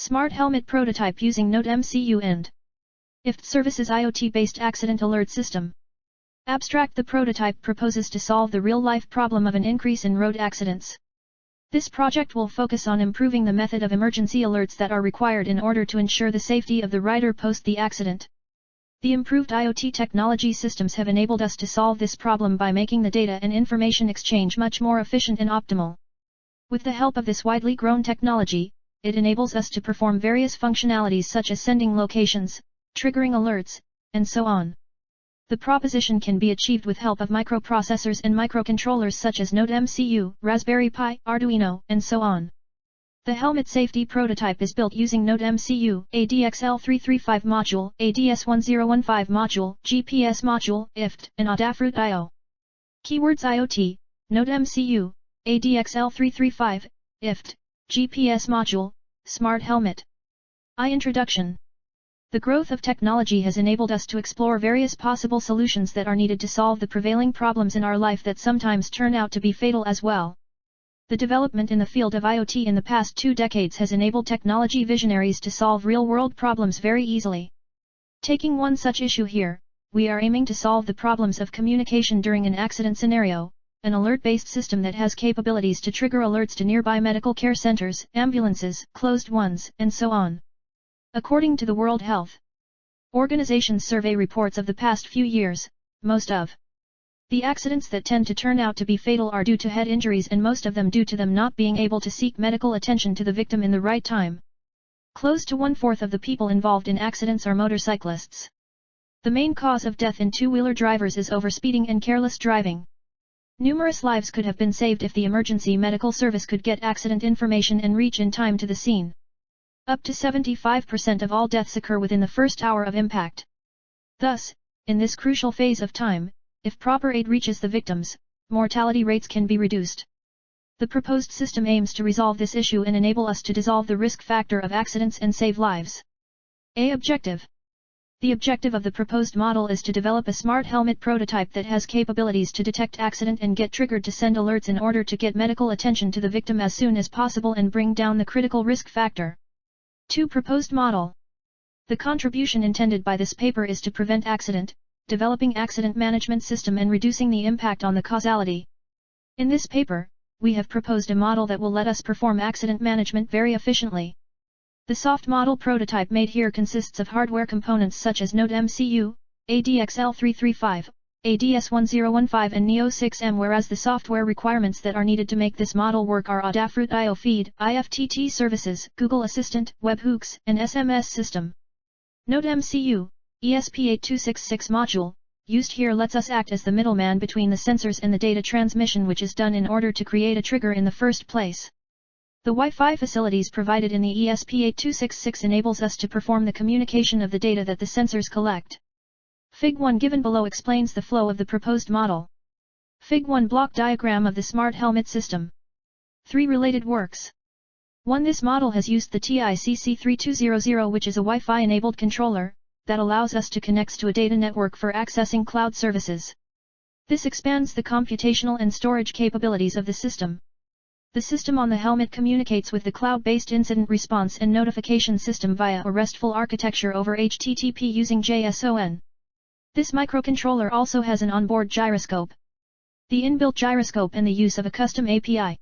Smart Helmet Prototype using NodeMCU and IFTTT Services IoT-based Accident Alert System. Abstract: the prototype proposes to solve the real-life problem of an increase in road accidents. This project will focus on improving the method of emergency alerts that are required in order to ensure the safety of the rider post the accident. The improved IoT technology systems have enabled us to solve this problem by making the data and information exchange much more efficient and optimal. With the help of this widely grown technology, it enables us to perform various functionalities such as sending locations, triggering alerts, and so on. The proposition can be achieved with help of microprocessors and microcontrollers such as NodeMCU, Raspberry Pi, Arduino, and so on. The helmet safety prototype is built using NodeMCU, ADXL335 Module, ADS1015 Module, GPS Module, IFTTT, and Adafruit IO. Keywords: IoT, NodeMCU, ADXL335, IFTTT, GPS Module, Smart Helmet. Introduction. The growth of technology has enabled us to explore various possible solutions that are needed to solve the prevailing problems in our life that sometimes turn out to be fatal as well. The development in the field of IoT in the past 2 decades has enabled technology visionaries to solve real-world problems very easily. Taking one such issue here, we are aiming to solve the problems of communication during an accident scenario, an alert-based system that has capabilities to trigger alerts to nearby medical care centers, ambulances, closed ones, and so on. According to the World Health Organization's survey reports of the past few years, most of the accidents that tend to turn out to be fatal are due to head injuries, and most of them due to them not being able to seek medical attention to the victim in the right time. Close to 1/4 of the people involved in accidents are motorcyclists. The main cause of death in two-wheeler drivers is overspeeding and careless driving. Numerous lives could have been saved if the emergency medical service could get accident information and reach in time to the scene. Up to 75% of all deaths occur within the first hour of impact. Thus, in this crucial phase of time, if proper aid reaches the victims, mortality rates can be reduced. The proposed system aims to resolve this issue and enable us to dissolve the risk factor of accidents and save lives. Objective. The objective of the proposed model is to develop a smart helmet prototype that has capabilities to detect accident and get triggered to send alerts in order to get medical attention to the victim as soon as possible and bring down the critical risk factor. 2. Proposed model. The contribution intended by this paper is to prevent accident, developing accident management system and reducing the impact on the causality. In this paper, we have proposed a model that will let us perform accident management very efficiently. The soft model prototype made here consists of hardware components such as NodeMCU, ADXL335, ADS1015 and Neo6M, whereas the software requirements that are needed to make this model work are Adafruit IO feed, IFTTT services, Google Assistant, webhooks, and SMS system. NodeMCU, ESP8266 module, used here lets us act as the middleman between the sensors and the data transmission, which is done in order to create a trigger in the first place. The Wi-Fi facilities provided in the ESP8266 enables us to perform the communication of the data that the sensors collect. Fig 1 given below explains the flow of the proposed model. Fig 1 block diagram of the smart helmet system. 3 related works. 1. This model has used the TICC3200, which is a Wi-Fi enabled controller that allows us to connect to a data network for accessing cloud services. This expands the computational and storage capabilities of the system. The system on the helmet communicates with the cloud-based incident response and notification system via a RESTful architecture over HTTP using JSON. This microcontroller also has an onboard gyroscope. The inbuilt gyroscope and the use of a custom API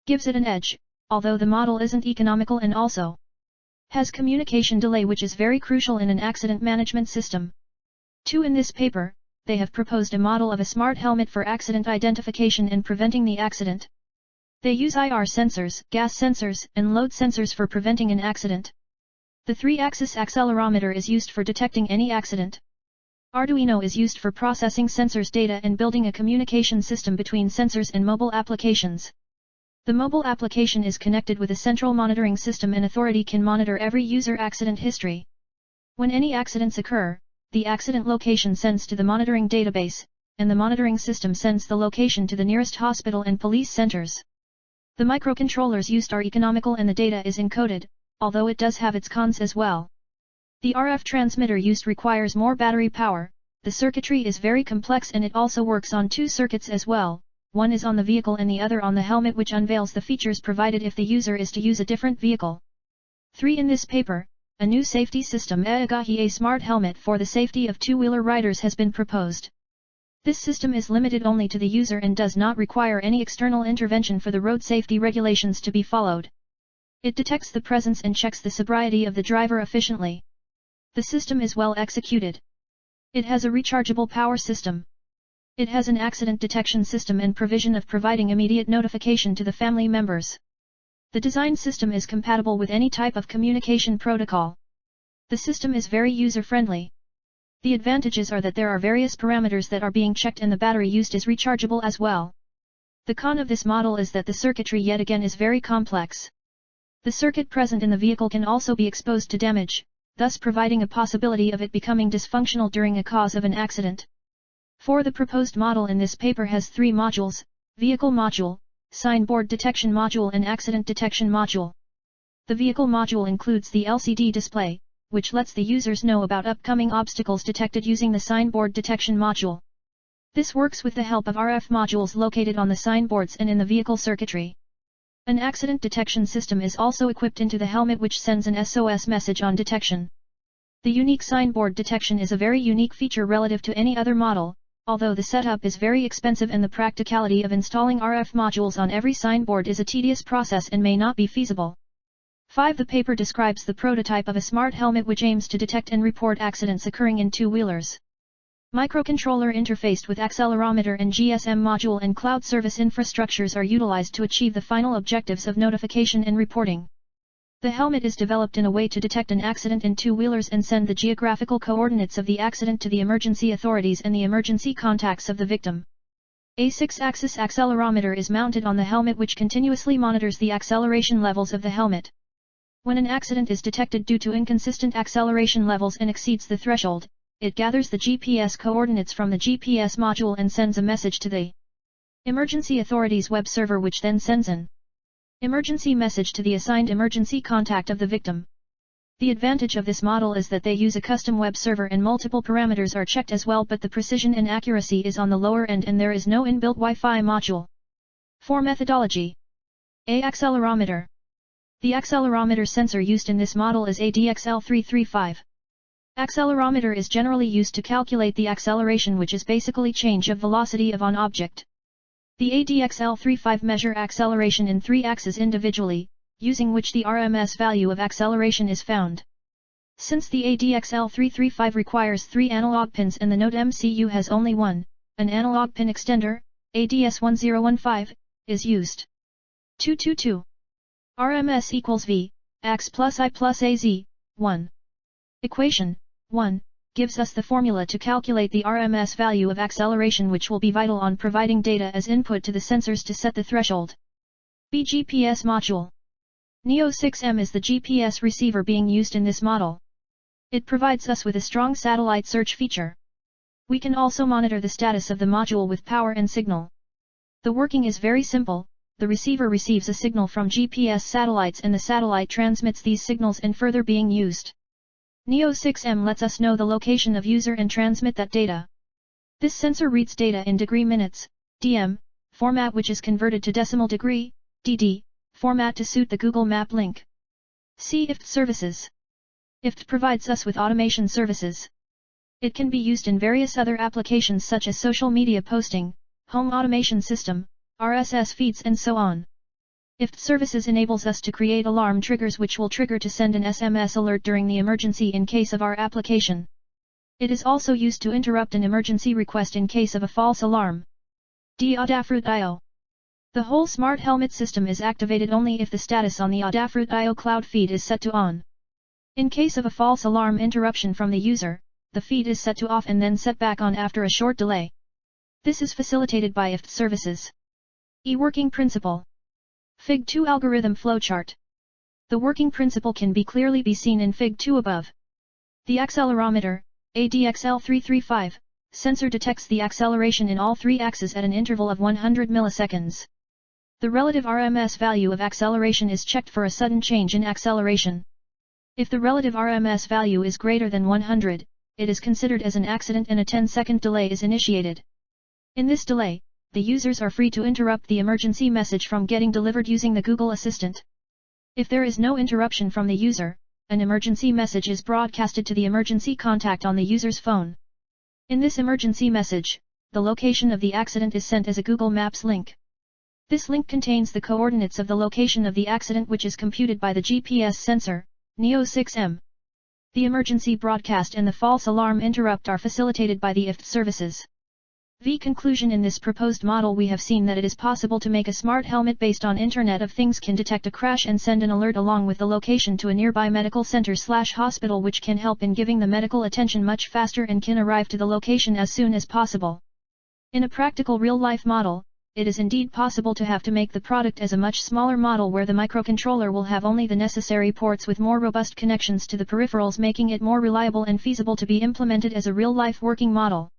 gives it an edge, although the model isn't economical and also has communication delay, which is very crucial in an accident management system. 2. In this paper, they have proposed a model of a smart helmet for accident identification and preventing the accident. They use IR sensors, gas sensors, and load sensors for preventing an accident. The 3-axis accelerometer is used for detecting any accident. Arduino is used for processing sensors data and building a communication system between sensors and mobile applications. The mobile application is connected with a central monitoring system, and authority can monitor every user accident history. When any accidents occur, the accident location sends to the monitoring database, and the monitoring system sends the location to the nearest hospital and police centers. The microcontrollers used are economical and the data is encoded, although it does have its cons as well. The RF transmitter used requires more battery power, the circuitry is very complex, and it also works on 2 circuits as well, one is on the vehicle and the other on the helmet, which unveils the features provided if the user is to use a different vehicle. 3. In this paper, a new safety system ADXL335 smart helmet for the safety of two-wheeler riders has been proposed. This system is limited only to the user and does not require any external intervention for the road safety regulations to be followed. It detects the presence and checks the sobriety of the driver efficiently. The system is well executed. It has a rechargeable power system. It has an accident detection system and provision of providing immediate notification to the family members. The design system is compatible with any type of communication protocol. The system is very user-friendly. The advantages are that there are various parameters that are being checked and the battery used is rechargeable as well. The con of this model is that the circuitry yet again is very complex. The circuit present in the vehicle can also be exposed to damage, thus providing a possibility of it becoming dysfunctional during a cause of an accident. 4. The proposed model in this paper has 3 modules: Vehicle Module, Signboard Detection Module and Accident Detection Module. The Vehicle Module includes the LCD display, which lets the users know about upcoming obstacles detected using the Signboard Detection Module. This works with the help of RF modules located on the signboards and in the vehicle circuitry. An accident detection system is also equipped into the helmet which sends an SOS message on detection. The unique signboard detection is a very unique feature relative to any other model, although the setup is very expensive and the practicality of installing RF modules on every signboard is a tedious process and may not be feasible. 5. The paper describes the prototype of a smart helmet which aims to detect and report accidents occurring in two-wheelers. Microcontroller interfaced with accelerometer and GSM module and cloud service infrastructures are utilized to achieve the final objectives of notification and reporting. The helmet is developed in a way to detect an accident in two-wheelers and send the geographical coordinates of the accident to the emergency authorities and the emergency contacts of the victim. A 6-axis accelerometer is mounted on the helmet which continuously monitors the acceleration levels of the helmet. When an accident is detected due to inconsistent acceleration levels and exceeds the threshold, it gathers the GPS coordinates from the GPS module and sends a message to the emergency authorities web server which then sends an emergency message to the assigned emergency contact of the victim. The advantage of this model is that they use a custom web server and multiple parameters are checked as well, but the precision and accuracy is on the lower end and there is no inbuilt Wi-Fi module. 4. Methodology. A. Accelerometer. The accelerometer sensor used in this model is ADXL335. Accelerometer is generally used to calculate the acceleration, which is basically change of velocity of an object. The ADXL35 measure acceleration in 3 axes individually, using which the RMS value of acceleration is found. Since the ADXL335 requires 3 analog pins and the NodeMCU has only one, an analog pin extender, ADS1015, is used. 222. RMS equals V, AX plus I plus AZ, 1. Equation 1 gives us the formula to calculate the RMS value of acceleration, which will be vital on providing data as input to the sensors to set the threshold. B. GPS module. Neo6M is the GPS receiver being used in this model. It provides us with a strong satellite search feature. We can also monitor the status of the module with power and signal. The working is very simple. The receiver receives a signal from GPS satellites and the satellite transmits these signals and further being used. Neo6M lets us know the location of user and transmit that data. This sensor reads data in degree minutes, DM, format which is converted to decimal degree, DD, format to suit the Google Map link. C. IFTTT services. IFTTT provides us with automation services. It can be used in various other applications such as social media posting, home automation system, RSS feeds and so on. IFTTT services enables us to create alarm triggers which will trigger to send an SMS alert during the emergency in case of our application. It is also used to interrupt an emergency request in case of a false alarm. D. Adafruit IO. The whole smart helmet system is activated only if the status on the Adafruit IO cloud feed is set to on. In case of a false alarm interruption from the user, the feed is set to off and then set back on after a short delay. This is facilitated by IFTTT services. E. Working principle. Fig 2 algorithm flowchart. The working principle can clearly be seen in Fig 2 above. The accelerometer, ADXL335, sensor detects the acceleration in all 3 axes at an interval of 100 milliseconds. The relative RMS value of acceleration is checked for a sudden change in acceleration. If the relative RMS value is greater than 100, it is considered as an accident and a 10-second delay is initiated. In this delay, the users are free to interrupt the emergency message from getting delivered using the Google Assistant. If there is no interruption from the user, an emergency message is broadcasted to the emergency contact on the user's phone. In this emergency message, the location of the accident is sent as a Google Maps link. This link contains the coordinates of the location of the accident, which is computed by the GPS sensor, Neo6M. The emergency broadcast and the false alarm interrupt are facilitated by the IFTTT services. Conclusion: in this proposed model we have seen that it is possible to make a smart helmet based on Internet of Things can detect a crash and send an alert along with the location to a nearby medical center/hospital, which can help in giving the medical attention much faster and can arrive to the location as soon as possible. In a practical real-life model, it is indeed possible to make the product as a much smaller model where the microcontroller will have only the necessary ports with more robust connections to the peripherals, making it more reliable and feasible to be implemented as a real-life working model.